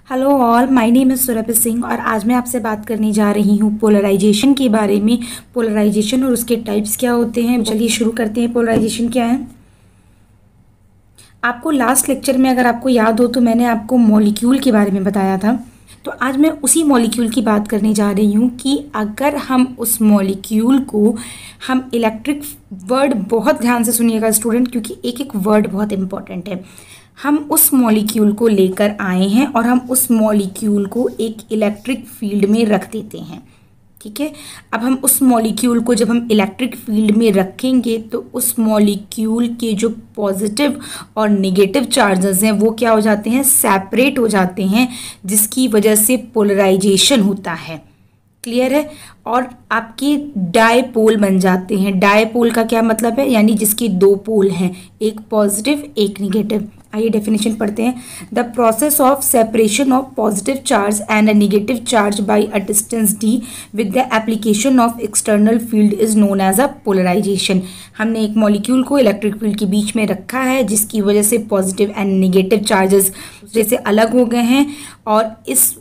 Hello all, my name is Surabhi Singh और आज मैं आपसे बात करने जा रही हूँ पोलराइजेशन के बारे में। पोलराइजेशन और उसके टाइप्स क्या होते हैं। चलिए शुरू करते हैं। पोलराइजेशन क्या है। आपको लास्ट लेक्चर में अगर आपको याद हो तो मैंने आपको मॉलिक्यूल के बारे में बताया था। तो आज मैं उसी मॉलिक्यूल की बात करने जा रही हूँ कि अगर हम उस मॉलिक्यूल को हम इलेक्ट्रिक वर्ड, बहुत ध्यान से सुनिएगा स्टूडेंट, क्योंकि एक एक वर्ड बहुत इंपॉर्टेंट है। हम उस मॉलिक्यूल को लेकर आए हैं और हम उस मॉलिक्यूल को एक इलेक्ट्रिक फील्ड में रख देते हैं। ठीक है। अब हम उस मॉलिक्यूल को जब हम इलेक्ट्रिक फील्ड में रखेंगे तो उस मॉलिक्यूल के जो पॉजिटिव और नेगेटिव चार्जेस हैं वो क्या हो जाते हैं, सेपरेट हो जाते हैं, जिसकी वजह से पोलराइजेशन होता है। क्लियर है। और आपके डायपोल बन जाते हैं। डायपोल का क्या मतलब है, यानी जिसके दो पोल हैं, एक पॉजिटिव एक नेगेटिव। आइए डेफिनेशन पढ़ते हैं। The process of separation of positive charge and a negative charge by a distance d with the application of external field is known as a polarization. हमने एक मॉलिक्यूल को इलेक्ट्रिक फील्ड के बीच में रखा है जिसकी वजह से पॉजिटिव एंड नेगेटिव चार्जेस जैसे अलग हो गए हैं, और इस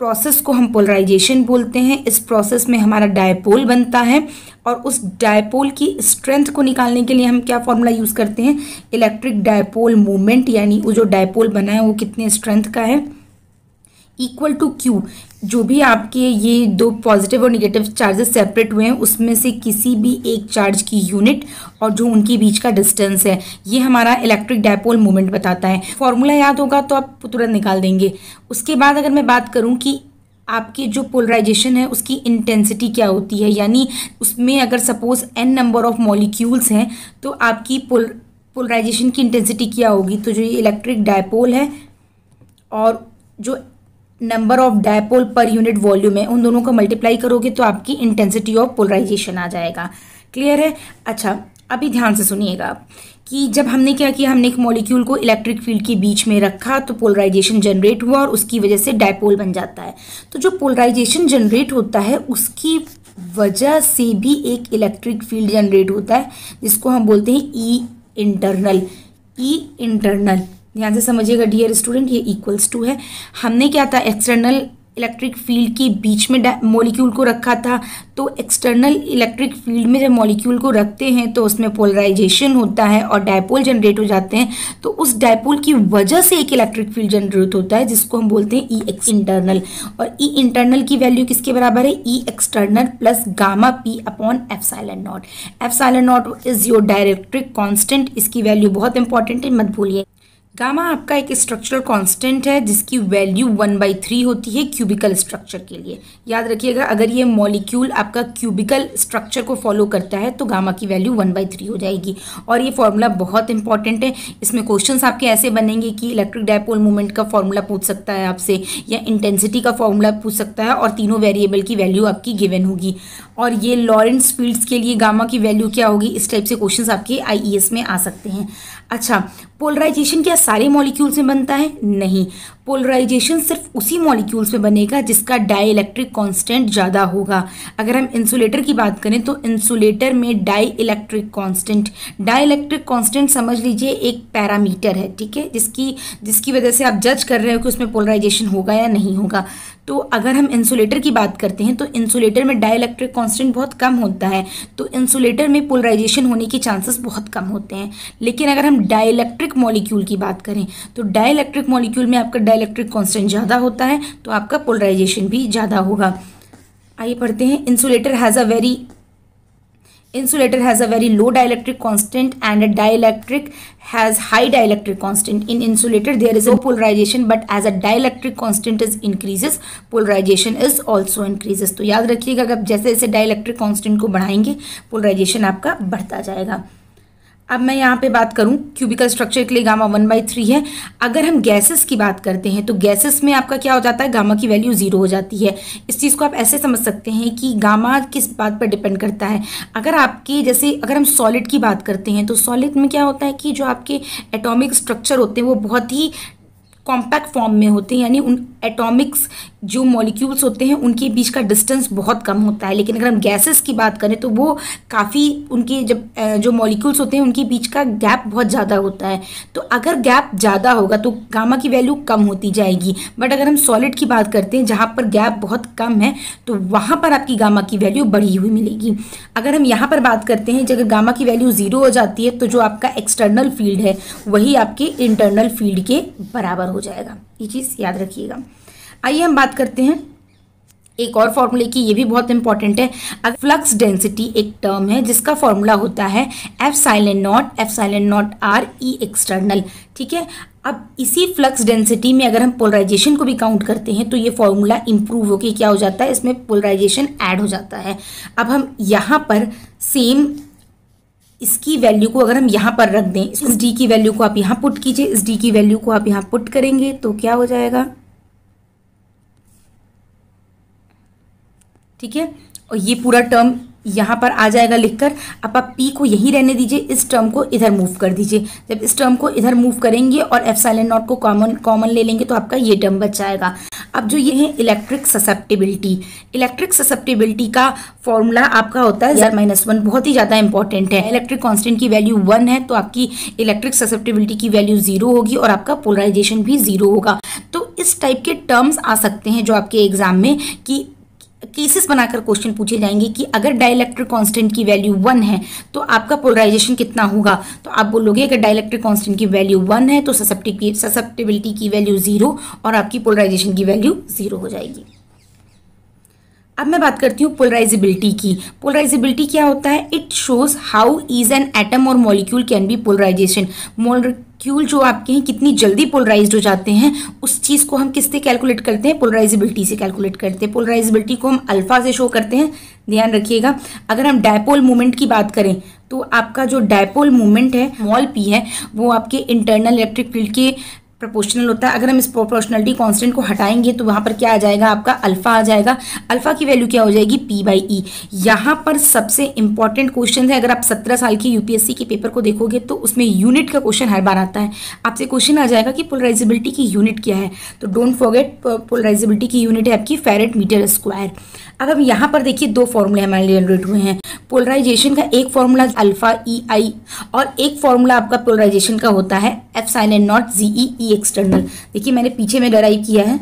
प्रोसेस को हम पोलराइजेशन बोलते हैं। इस प्रोसेस में हमारा डायपोल बनता है और उस डायपोल की स्ट्रेंथ को निकालने के लिए हम क्या फॉर्मूला यूज़ करते हैं, इलेक्ट्रिक डायपोल मोमेंट, यानी वो जो डायपोल बना है वो कितने स्ट्रेंथ का है, इक्वल टू क्यू। जो भी आपके ये दो पॉजिटिव और निगेटिव चार्जेस सेपरेट हुए हैं उसमें से किसी भी एक चार्ज की यूनिट और जो उनके बीच का डिस्टेंस है, ये हमारा इलेक्ट्रिक डायपोल मोमेंट बताता है। फॉर्मूला याद होगा तो आप तुरंत निकाल देंगे। उसके बाद अगर मैं बात करूं कि आपकी जो पोलराइजेशन है उसकी इंटेंसिटी क्या होती है, यानी उसमें अगर suppose n number of molecules हैं तो आपकी पोलराइजेशन की इंटेंसिटी क्या होगी। तो जो ये इलेक्ट्रिक डायपोल है और जो नंबर ऑफ डायपोल पर यूनिट वॉल्यूम है, उन दोनों को मल्टीप्लाई करोगे तो आपकी इंटेंसिटी ऑफ पोलराइजेशन आ जाएगा। क्लियर है। अच्छा, अभी ध्यान से सुनिएगा कि जब हमने क्या किया, हमने एक मॉलिक्यूल को इलेक्ट्रिक फील्ड के बीच में रखा तो पोलराइजेशन जनरेट हुआ और उसकी वजह से डायपोल बन जाता है। तो जो पोलराइजेशन जनरेट होता है उसकी वजह से भी एक इलेक्ट्रिक फील्ड जनरेट होता है जिसको हम बोलते हैं ई इंटरनल। ई इंटरनल ध्यान से समझिएगा डियर स्टूडेंट, ये इक्वल्स टू है, हमने क्या था, एक्सटर्नल इलेक्ट्रिक फील्ड के बीच में मॉलिक्यूल को रखा था। तो एक्सटर्नल इलेक्ट्रिक फील्ड में जब मॉलिक्यूल को रखते हैं तो उसमें पोलराइजेशन होता है और डायपोल जनरेट हो जाते हैं। तो उस डायपोल की वजह से एक इलेक्ट्रिक फील्ड जनरेट होता है जिसको हम बोलते हैं ई इंटरनल। और ई इंटरनल की वैल्यू किसके बराबर है, E external plus gamma P upon epsilon nought. Epsilon nought is your dielectric constant. इसकी वैल्यू बहुत इंपॉर्टेंट है, मत भूलिए। गामा आपका एक स्ट्रक्चरल कांस्टेंट है जिसकी वैल्यू 1/3 होती है क्यूबिकल स्ट्रक्चर के लिए। याद रखिएगा, अगर ये मॉलिक्यूल आपका क्यूबिकल स्ट्रक्चर को फॉलो करता है तो गामा की वैल्यू 1/3 हो जाएगी। और ये फॉर्मूला बहुत इंपॉर्टेंट है। इसमें क्वेश्चंस आपके ऐसे बनेंगे कि इलेक्ट्रिक डायपोल मोमेंट का फॉर्मूला पूछ सकता है आपसे, या इंटेंसिटी का फॉर्मूला पूछ सकता है, और तीनों वेरिएबल की वैल्यू आपकी गिवन होगी। और ये लॉरेंट्ज फील्ड्स के लिए गामा की वैल्यू क्या होगी, इस टाइप से क्वेश्चंस आपके आईईएस में आ सकते हैं। अच्छा, पोलराइजेशन क्या सारे मॉलिक्यूल्स में बनता है? नहीं, पोलराइजेशन सिर्फ उसी मॉलिक्यूल्स में बनेगा जिसका डाइलेक्ट्रिक कांस्टेंट ज़्यादा होगा। अगर हम इंसुलेटर की बात करें तो इंसुलेटर में डाइलेक्ट्रिक कांस्टेंट समझ लीजिए एक पैरामीटर है, ठीक है, जिसकी वजह से आप जज कर रहे हो कि उसमें पोलराइजेशन होगा या नहीं होगा। तो अगर हम इंसुलेटर की बात करते हैं तो इंसुलेटर में डाइलेक्ट्रिक कांस्टेंट बहुत कम होता है, तो इंसुलेटर में पोलराइजेशन होने के चांसेस बहुत कम होते हैं। लेकिन अगर हम डाइलेक्ट्रिक मॉलिक्यूल की बात करें तो डाइलेक्ट्रिक मॉलिक्यूल में आपका डाइलेक्ट्रिक कांस्टेंट ज़्यादा होता है तो आपका पोलराइजेशन भी ज़्यादा होगा। आइए पढ़ते हैं। Insulator has a very low dielectric constant and a dielectric has high dielectric constant. In insulator there is no polarization, but as a dielectric constant is increases, polarization is also increases. तो याद रखिएगा, अगर जैसे जैसे dielectric constant को बढ़ाएंगे polarisation आपका बढ़ता जाएगा। अब मैं यहाँ पे बात करूँ क्यूबिकल स्ट्रक्चर के लिए गामा 1/3 है। अगर हम गैसेस की बात करते हैं तो गैसेस में आपका क्या हो जाता है, गामा की वैल्यू 0 हो जाती है। इस चीज़ को आप ऐसे समझ सकते हैं कि गामा किस बात पर डिपेंड करता है। अगर हम सॉलिड की बात करते हैं तो सॉलिड में क्या होता है कि जो आपके एटॉमिक स्ट्रक्चर होते हैं वो बहुत ही कॉम्पैक्ट फॉर्म में होते हैं, यानी उन एटॉमिक्स जो मॉलिक्यूल्स होते हैं उनके बीच का डिस्टेंस बहुत कम होता है, लेकिन अगर हम गैसेस की बात करें तो वो काफ़ी उनके जब जो मॉलिक्यूल्स होते हैं उनके बीच का गैप बहुत ज़्यादा होता है। तो अगर गैप ज़्यादा होगा तो गामा की वैल्यू कम होती जाएगी, बट अगर हम सॉलिड की बात करते हैं जहाँ पर गैप बहुत कम है तो वहाँ पर आपकी गामा की वैल्यू बढ़ी हुई मिलेगी। अगर हम यहाँ पर बात करते हैं जब गामा की वैल्यू 0 हो जाती है तो जो आपका एक्सटर्नल फील्ड है वही आपके इंटरनल फील्ड के बराबर हो जाएगा। ये चीज़ याद रखिएगा। आइए हम बात करते हैं एक और फॉर्मूले की, ये भी बहुत इंपॉर्टेंट है। अगर फ्लक्स डेंसिटी एक टर्म है जिसका फॉर्मूला होता है epsilon not R E external, ठीक है। अब इसी फ्लक्स डेंसिटी में अगर हम पोलराइजेशन को भी काउंट करते हैं तो ये फॉर्मूला इंप्रूव होकर क्या हो जाता है, इसमें पोलराइजेशन ऐड हो जाता है। अब हम यहाँ पर सेम इसकी वैल्यू को अगर हम यहाँ पर रख दें, इस डी की वैल्यू को आप यहाँ पुट कीजिए, इस डी की वैल्यू को आप यहाँ पुट करेंगे तो क्या हो जाएगा, ठीक है। और ये पूरा टर्म यहाँ पर आ जाएगा लिखकर। अब आप पी को यहीं रहने दीजिए, इस टर्म को इधर मूव कर दीजिए। जब इस टर्म को इधर मूव करेंगे और एप्सिलॉन नॉट को कॉमन ले लेंगे तो आपका ये टर्म बच जाएगा। अब जो ये है इलेक्ट्रिक ससेप्टिबिलिटी का फॉर्मूला आपका होता है R-1, बहुत ही ज़्यादा इंपॉर्टेंट है। इलेक्ट्रिक कांस्टेंट की वैल्यू 1 है तो आपकी इलेक्ट्रिक ससेप्टिबिलिटी की वैल्यू 0 होगी और आपका पोलराइजेशन भी 0 होगा। तो इस टाइप के टर्म्स आ सकते हैं जो आपके एग्जाम में कि केसेस बनाकर क्वेश्चन पूछे जाएंगे कि अगर डाइलेक्ट्रिक कांस्टेंट की वैल्यू 1 है तो आपका पोलराइजेशन कितना होगा। तो आप बोलोगे अगर डाइलेक्ट्रिक कांस्टेंट की वैल्यू 1 है तो ससेप्टिबिलिटी की वैल्यू 0 और आपकी पोलराइजेशन की वैल्यू 0 हो जाएगी। अब मैं बात करती हूँ पोलराइजेबिलिटी की। पोलराइजेबिलिटी क्या होता है, it shows how is an atom और molecule can be polarisation. Molecule जो आपके हैं कितनी जल्दी पोलराइज्ड हो जाते हैं, उस चीज़ को हम किससे कैलकुलेट करते हैं, पोलराइजेबिलिटी से कैलकुलेट करते हैं। पोलराइजेबिलिटी को हम अल्फा से शो करते हैं, ध्यान रखिएगा। अगर हम डायपोल मोमेंट की बात करें तो आपका जो डायपोल मोमेंट है स्मॉल p है वो आपके इंटरनल इलेक्ट्रिक फील्ड के प्रोपोर्शनल होता है। अगर हम इस प्रोपोर्शनलिटी कांस्टेंट को हटाएंगे तो वहाँ पर क्या आ जाएगा, आपका अल्फा आ जाएगा। अल्फा की वैल्यू क्या हो जाएगी, p/e। यहाँ पर सबसे इंपॉर्टेंट क्वेश्चन है, अगर आप 17 साल की यूपीएससी के पेपर को देखोगे तो उसमें यूनिट का क्वेश्चन हर बार आता है। आपसे क्वेश्चन आ जाएगा कि पोलराइजेबिलिटी की यूनिट क्या है, तो डोंट फॉरगेट पोलराइजेबिलिटी की यूनिट है आपकी फैरेड मीटर स्क्वायर। अब हम यहाँ पर देखिए दो फॉर्मूले हमारे जनरेट हुए हैं। पोलराइजेशन का एक फॉर्मूला अल्फा EI और एक फॉर्मूला आपका पोलराइजेशन का होता है epsilon not ZE E external. देखिए मैंने पीछे में डराइव किया है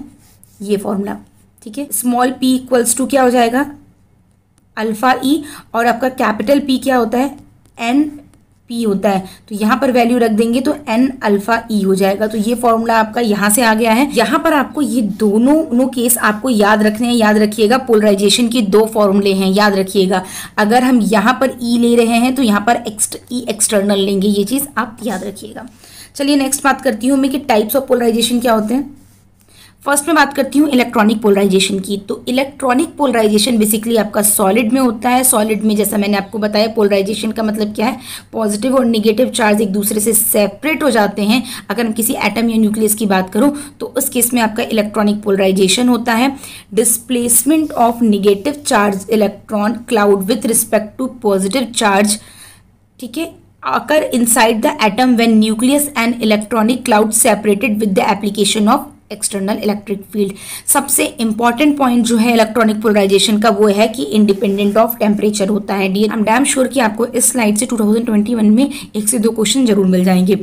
ये फॉर्मूला, ठीक है। स्मॉल p इक्वल्स टू क्या हो जाएगा, अल्फा E, और आपका कैपिटल P क्या होता है, NP होता है। तो यहाँ पर वैल्यू रख देंगे तो N अल्फा E हो जाएगा। तो ये फॉर्मूला आपका यहाँ से आ गया है। यहाँ पर आपको ये दोनों केस आपको याद रखने हैं, याद रखिएगा। पोलराइजेशन के दो फॉर्मूले हैं, याद रखिएगा। अगर हम यहाँ पर E ले रहे हैं तो यहाँ पर E एक्सटर्नल लेंगे, ये चीज़ आप याद रखिएगा। चलिए नेक्स्ट बात करती हूँ मैं कि टाइप्स ऑफ पोलराइजेशन क्या होते हैं। फर्स्ट में बात करती हूँ इलेक्ट्रॉनिक पोलराइजेशन की। तो इलेक्ट्रॉनिक पोलराइजेशन बेसिकली आपका सॉलिड में होता है। सॉलिड में जैसा मैंने आपको बताया पोलराइजेशन का मतलब क्या है, पॉजिटिव और निगेटिव चार्ज एक दूसरे से सेपरेट हो जाते हैं। अगर हम किसी एटम या न्यूक्लियस की बात करूँ तो उस केस में आपका इलेक्ट्रॉनिक पोलराइजेशन होता है। Displacement of negative charge electron cloud with respect to positive charge, ठीक है, occur inside the atom when nucleus and electronic cloud separated with the application of external electric field. सबसे important point जो है electronic polarisation का वो है कि independent of temperature होता है। Dear, I am damn sure कि आपको इस स्लाइड से 2021 में 1 से 2 क्वेश्चन जरूर मिल जाएंगे।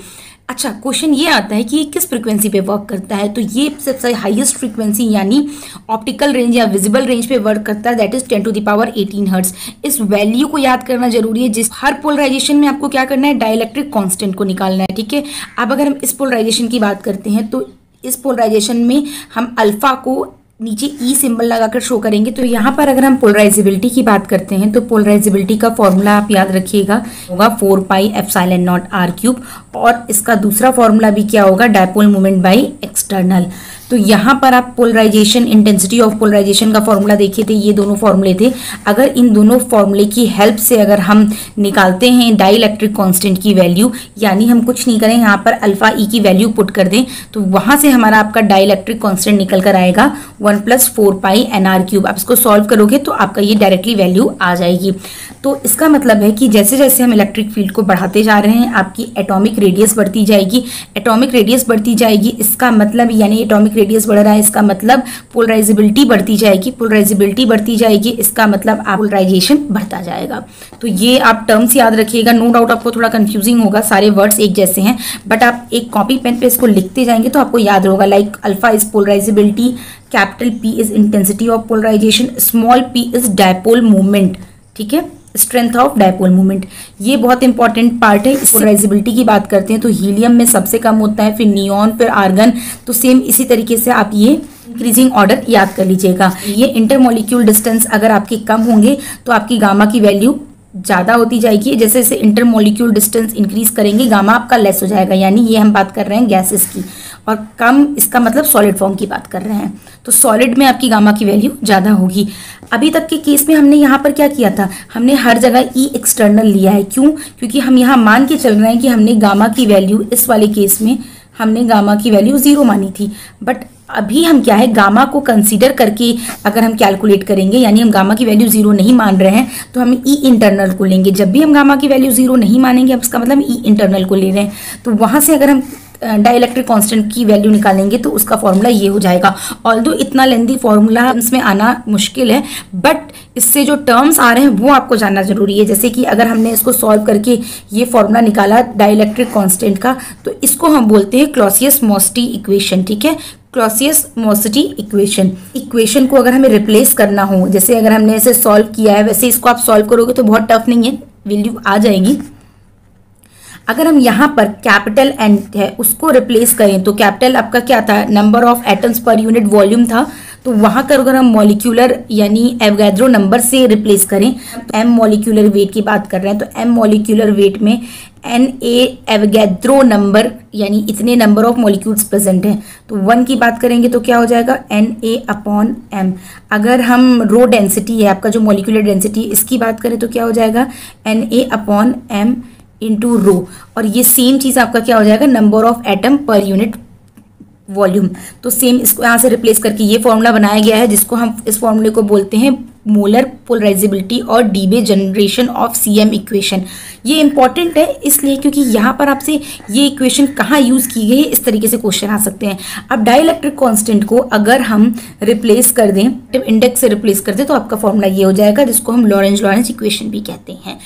अच्छा, क्वेश्चन ये आता है कि ये किस फ्रीक्वेंसी पे वर्क करता है। तो ये सबसे हाईएस्ट फ्रीक्वेंसी यानी ऑप्टिकल रेंज या विजिबल रेंज पे वर्क करता है, दैट इज 10⁻18 हर्ट्ज। इस वैल्यू को याद करना जरूरी है। जिस हर पोलराइजेशन में आपको क्या करना है, डाइलेक्ट्रिक कांस्टेंट को निकालना है, ठीक है। अब अगर हम इस पोलराइजेशन की बात करते हैं तो इस पोलराइजेशन में हम अल्फा को नीचे E सिंबल लगाकर शो करेंगे। तो यहाँ पर अगर हम पोलराइजेबिलिटी की बात करते हैं तो पोलराइजेबिलिटी का फॉर्मूला आप याद रखिएगा होगा 4πε0r3, और इसका दूसरा फॉर्मूला भी क्या होगा, डायपोल मोमेंट बाय एक्सटर्नल। तो यहाँ पर आप पोलराइजेशन, इंटेंसिटी ऑफ पोलराइजेशन का फॉर्मूला देखे थे, ये दोनों फॉर्मूले थे। अगर इन दोनों फॉर्मूले की हेल्प से अगर हम निकालते हैं डाइलेक्ट्रिक कांस्टेंट की वैल्यू, यानी हम कुछ नहीं करें, यहाँ पर अल्फा E की वैल्यू पुट कर दें तो वहाँ से हमारा आपका डाइलेक्ट्रिक कांस्टेंट निकल कर आएगा 1 + 4πnr3। आप इसको सॉल्व करोगे तो आपका ये डायरेक्टली वैल्यू आ जाएगी। तो इसका मतलब है कि जैसे जैसे हम इलेक्ट्रिक फील्ड को बढ़ाते जा रहे हैं आपकी एटॉमिक रेडियस बढ़ती जाएगी। एटॉमिक रेडियस बढ़ती जाएगी, इसका मतलब यानी एटॉमिक इलेक्ट्रॉनिक रेडियस बढ़ रहा है, इसका मतलब पोलराइजेबिलिटी बढ़ती जाएगी, पोलराइजेबिलिटी बढ़ती जाएगी, इसका मतलब पोलराइजेशन बढ़ता जाएगा। तो ये आप टर्म्स याद रखिएगा। नो डाउट आपको थोड़ा कंफ्यूजिंग होगा, सारे वर्ड्स एक जैसे हैं, बट आप एक कॉपी पेन पे इसको लिखते जाएंगे तो आपको याद होगा। Like alpha is polarizability, capital P is intensity of polarization, small p is dipole movement, ठीक है, स्ट्रेंथ ऑफ डायपोल मूवमेंट। ये बहुत इंपॉर्टेंट पार्ट है। पोलराइजेबिलिटी की बात करते हैं तो हीलियम में सबसे कम होता है, फिर नियॉन, फिर आर्गन। तो सेम इसी तरीके से आप ये इंक्रीजिंग ऑर्डर याद कर लीजिएगा। ये इंटरमोलिक्यूल डिस्टेंस अगर आपके कम होंगे तो आपकी गामा की वैल्यू ज़्यादा होती जाएगी। जैसे जैसे इंटरमोलिक्यूल डिस्टेंस इंक्रीज करेंगे गामा आपका लेस हो जाएगा, यानी ये हम बात कर रहे हैं गैसेस की, और कम इसका मतलब सॉलिड फॉर्म की बात कर रहे हैं। तो सॉलिड में आपकी गामा की वैल्यू ज़्यादा होगी। अभी तक के केस में हमने यहाँ पर क्या किया था, हमने हर जगह ई एक्सटर्नल लिया है। क्यों? क्योंकि हम यहाँ मान के चल रहे हैं कि हमने गामा की वैल्यू, इस वाले केस में हमने गामा की वैल्यू 0 मानी थी, बट अभी हम क्या है, गामा को कंसीडर करके अगर हम कैलकुलेट करेंगे, यानी हम गामा की वैल्यू 0 नहीं मान रहे हैं, तो हम ई इंटरनल को लेंगे। जब भी हम गामा की वैल्यू 0 नहीं मानेंगे, अब इसका मतलब ई इंटरनल को ले रहे हैं, तो वहां से अगर हम डाइलेक्ट्रिक कांस्टेंट की वैल्यू निकालेंगे तो उसका फॉर्मूला ये हो जाएगा। ऑल्दो इतना लेंदी फॉर्मूला इसमें आना मुश्किल है, बट इससे जो टर्म्स आ रहे हैं वो आपको जानना जरूरी है। जैसे कि अगर हमने इसको सॉल्व करके ये फॉर्मूला निकाला डाइलेक्ट्रिक कांस्टेंट का, तो इसको हम बोलते हैं क्लॉसियस-मोस्टी इक्वेशन, ठीक है, क्लॉसियस-मोस्टी इक्वेशन। इक्वेशन को अगर हमें रिप्लेस करना हो, जैसे अगर हमने इसे सॉल्व किया है वैसे इसको आप सॉल्व करोगे तो बहुत टफ नहीं है, वैल्यू आ जाएगी। अगर हम यहाँ पर कैपिटल एन है उसको रिप्लेस करें तो कैपिटल आपका क्या था, नंबर ऑफ एटम्स पर यूनिट वॉल्यूम था, तो वहां कर अगर हम मॉलिक्यूलर यानी एवोगाड्रो नंबर से रिप्लेस करें, एम मॉलिक्यूलर वेट की बात कर रहे हैं, तो एम मॉलिक्यूलर वेट में एन ए एवोगाड्रो नंबर यानी इतने नंबर ऑफ मॉलिक्यूल्स प्रेजेंट हैं, तो 1 की बात करेंगे तो क्या हो जाएगा, एन ए अपॉन एम। अगर हम रो डेंसिटी है आपका जो मॉलिक्यूलर डेंसिटी, इसकी बात करें तो क्या हो जाएगा, N A upon M into rho. और ये सेम चीज़ आपका क्या हो जाएगा, number of atom per unit volume. तो सेम इसको यहाँ से रिप्लेस करके ये फॉर्मूला बनाया गया है, जिसको हम इस फॉर्मूले को बोलते हैं मोलर पोलराइजेबिलिटी और डीबे जनरेशन ऑफ सीएम इक्वेशन। ये इंपॉर्टेंट है इसलिए क्योंकि यहाँ पर आपसे ये इक्वेशन कहाँ यूज़ की गई है, इस तरीके से क्वेश्चन आ सकते हैं। अब डाइलेक्ट्रिक कांस्टेंट को अगर हम रिप्लेस कर दें, इंडेक्स से रिप्लेस कर दें, तो आपका फॉर्मूला ये हो जाएगा, जिसको हम लॉरेंज इक्वेशन भी कहते हैं।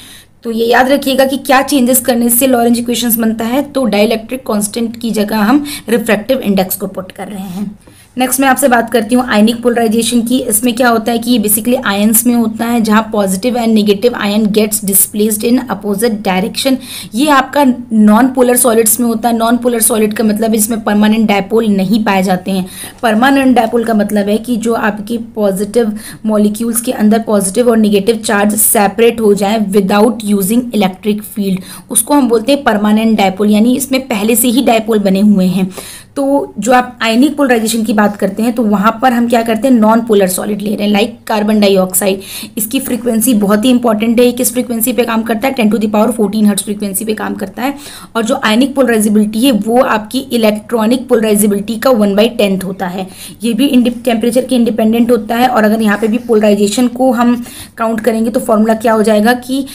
तो ये याद रखिएगा कि क्या चेंजेस करने से लॉरेंज इक्वेशंस बनता है, तो डाइलेक्ट्रिक कांस्टेंट की जगह हम रिफ्रैक्टिव इंडेक्स को पुट कर रहे हैं। नेक्स्ट मैं आपसे बात करती हूँ आयनिक पोलराइजेशन की। इसमें क्या होता है कि ये बेसिकली आयंस में होता है, जहाँ positive and negative ion gets displaced in opposite direction. ये आपका नॉन पोलर सॉलिड्स में होता है। नॉन पोलर सॉलिड का मतलब है इसमें परमानेंट डायपोल नहीं पाए जाते हैं। परमानेंट डायपोल का मतलब है कि जो आपकी पॉजिटिव मॉलिक्यूल्स के अंदर पॉजिटिव और नेगेटिव चार्ज सेपरेट हो जाए विदाउट यूजिंग इलेक्ट्रिक फील्ड, उसको हम बोलते हैं परमानेंट डायपोल, यानी इसमें पहले से ही डायपोल बने हुए हैं। तो जो आप आयनिक पोलराइजेशन की बात करते हैं तो वहां पर हम क्या करते हैं, नॉन पोलर सॉलिड ले रहे हैं, लाइक कार्बन डाइऑक्साइड। इसकी फ्रीक्वेंसी बहुत ही इंपॉर्टेंट है। किस फ्रीक्वेंसी पे काम करता है, 10⁻⁴ हर्ट्ज फ्रीक्वेंसी पे काम करता है। और जो आयनिक पोलराइजेबिलिटी है वो आपकी इलेक्ट्रॉनिक पोलराइजेबिलिटी का 1/10 होता है। ये भी टेम्परेचर के इंडिपेंडेंट होता है। और अगर यहाँ पे भी पोलराइजेशन को हम काउंट करेंगे तो फॉर्मूला क्या हो जाएगा कि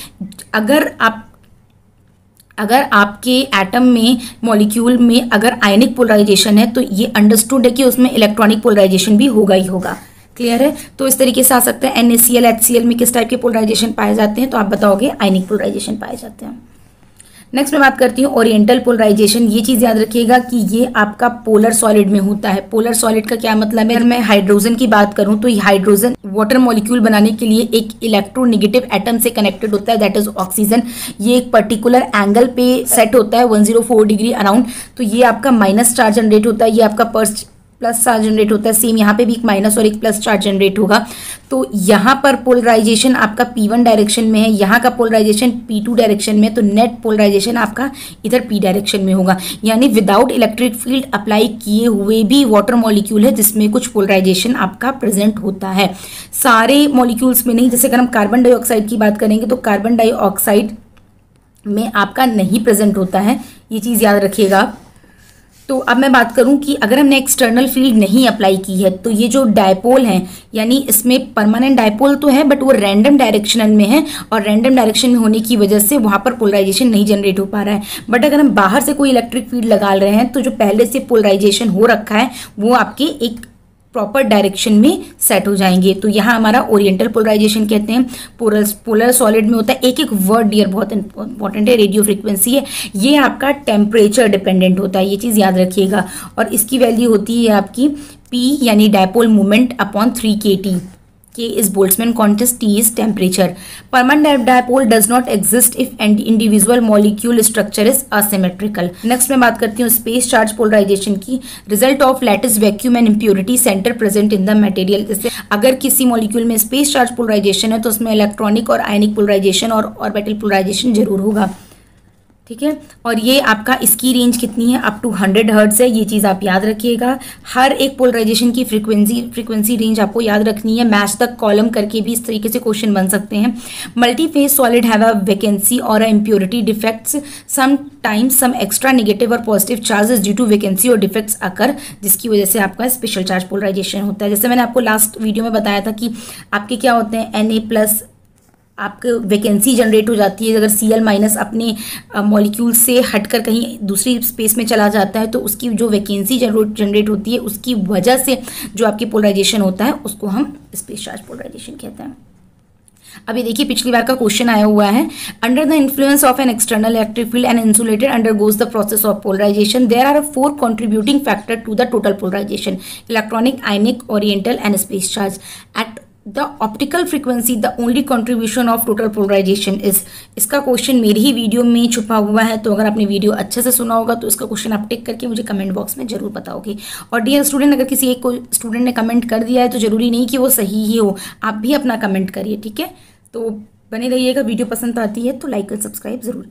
अगर आपके एटम में मॉलिक्यूल में अगर आयनिक पोलराइजेशन है तो ये अंडरस्टूड है कि उसमें इलेक्ट्रॉनिक पोलराइजेशन भी होगा ही होगा। क्लियर है? तो इस तरीके से आ सकता है। NaCl HCl में किस टाइप के पोलराइजेशन पाए जाते हैं, तो आप बताओगे आयनिक पोलराइजेशन पाए जाते हैं। नेक्स्ट मैं बात करती हूँ ओरिएंटल पोलराइजेशन। ये चीज़ याद रखिएगा कि ये आपका पोलर सॉलिड में होता है। पोलर सॉलिड का क्या मतलब है, अगर मैं हाइड्रोजन की बात करूँ तो हाइड्रोजन वाटर मॉलिक्यूल बनाने के लिए एक इलेक्ट्रोनेगेटिव एटम से कनेक्टेड होता है, दैट इज ऑक्सीजन। ये एक पर्टिकुलर एंगल पे सेट होता है 104 डिग्री अराउंड। तो ये आपका माइनस चार्ज जनरेट होता है, ये आपका प्लस चार्ज जनरेट होता है। सेम यहाँ पे भी एक माइनस और एक प्लस चार्ज जनरेट होगा। तो यहाँ पर पोलराइजेशन आपका P1 डायरेक्शन में है, यहाँ का पोलराइजेशन P2 डायरेक्शन में, तो नेट पोलराइजेशन आपका इधर P डायरेक्शन में होगा। यानी विदाउट इलेक्ट्रिक फील्ड अप्लाई किए हुए भी वाटर मॉलिक्यूल है जिसमें कुछ पोलराइजेशन आपका प्रेजेंट होता है। सारे मॉलिक्यूल्स में नहीं। जैसे अगर हम कार्बन डाइऑक्साइड की बात करेंगे तो कार्बन डाइऑक्साइड में आपका नहीं प्रेजेंट होता है, ये चीज़ याद रखिएगा। तो अब मैं बात करूं कि अगर हमने एक्सटर्नल फील्ड नहीं अप्लाई की है तो ये जो डायपोल हैं, यानी इसमें परमानेंट डायपोल तो है बट वो रैंडम डायरेक्शनल में है, और रैंडम डायरेक्शन में होने की वजह से वहां पर पोलराइजेशन नहीं जनरेट हो पा रहा है। बट अगर हम बाहर से कोई इलेक्ट्रिक फील्ड लगा रहे हैं तो जो पहले से पोलराइजेशन हो रखा है वो आपके एक प्रॉपर डायरेक्शन में सेट हो जाएंगे। तो यहाँ हमारा ओरिएंटल पोलराइजेशन कहते हैं। पोलर सॉलिड में होता है, एक एक वर्ड डियर बहुत इंपॉर्टेंट है, रेडियो फ्रीक्वेंसी है, ये आपका टेम्परेचर डिपेंडेंट होता है, ये चीज़ याद रखिएगा। और इसकी वैल्यू होती है आपकी P यानी dipole moment upon 3kT। K is Boltzmann constant, T is temperature. Permanent dipole does not exist if individual molecule structure is asymmetrical. Next मैं बात करती हूँ space charge polarization की। Result of lattice vacuum and impurity center present in the material। जैसे अगर किसी molecule में space charge polarization है तो उसमें इलेक्ट्रॉनिक और आयनिक पोलराइजेशन और ऑर्बिटल पोलराइजेशन जरूर होगा, ठीक है। और ये आपका इसकी रेंज कितनी है, अप टू 100 हर्ट्ज है, ये चीज़ आप याद रखिएगा। हर एक पोलराइजेशन की फ्रीक्वेंसी रेंज आपको याद रखनी है। मैच द कॉलम करके भी इस तरीके से क्वेश्चन बन सकते हैं। Multi phase solid have a vacancy और a impurity defects, some times some extra negative और positive charges due to vacancy और डिफेक्ट्स अकर, जिसकी वजह से आपका स्पेशल चार्ज पोलराइजेशन होता है। जैसे मैंने आपको लास्ट वीडियो में बताया था कि आपके क्या होते हैं, Na+ आपके वैकेंसी जनरेट हो जाती है। अगर Cl- अपने मॉलिक्यूल से हटकर कहीं दूसरी स्पेस में चला जाता है तो उसकी जो वैकेंसी जनरेट होती है उसकी वजह से जो आपकी पोलराइजेशन होता है उसको हम स्पेस चार्ज पोलराइजेशन कहते हैं। अभी देखिए पिछली बार का क्वेश्चन आया हुआ है, under the influence of an external electric field and insulated undergoes the process of polarization, there are 4 contributing factor to the total polarization, electronic, ionic, oriental and space charge. At the optical frequency the only contribution of total polarization is. इसका question मेरी ही video में छुपा हुआ है, तो अगर आपने वीडियो अच्छे से सुना होगा तो इसका क्वेश्चन आप टिक करके मुझे कमेंट बॉक्स में जरूर बताओगे। और डियर स्टूडेंट, अगर किसी एक को स्टूडेंट ने कमेंट कर दिया है तो जरूरी नहीं कि वो सही ही हो, आप भी अपना कमेंट करिए, ठीक है। तो बने रहिएगा, वीडियो पसंद आती है तो लाइक और सब्सक्राइब जरूर।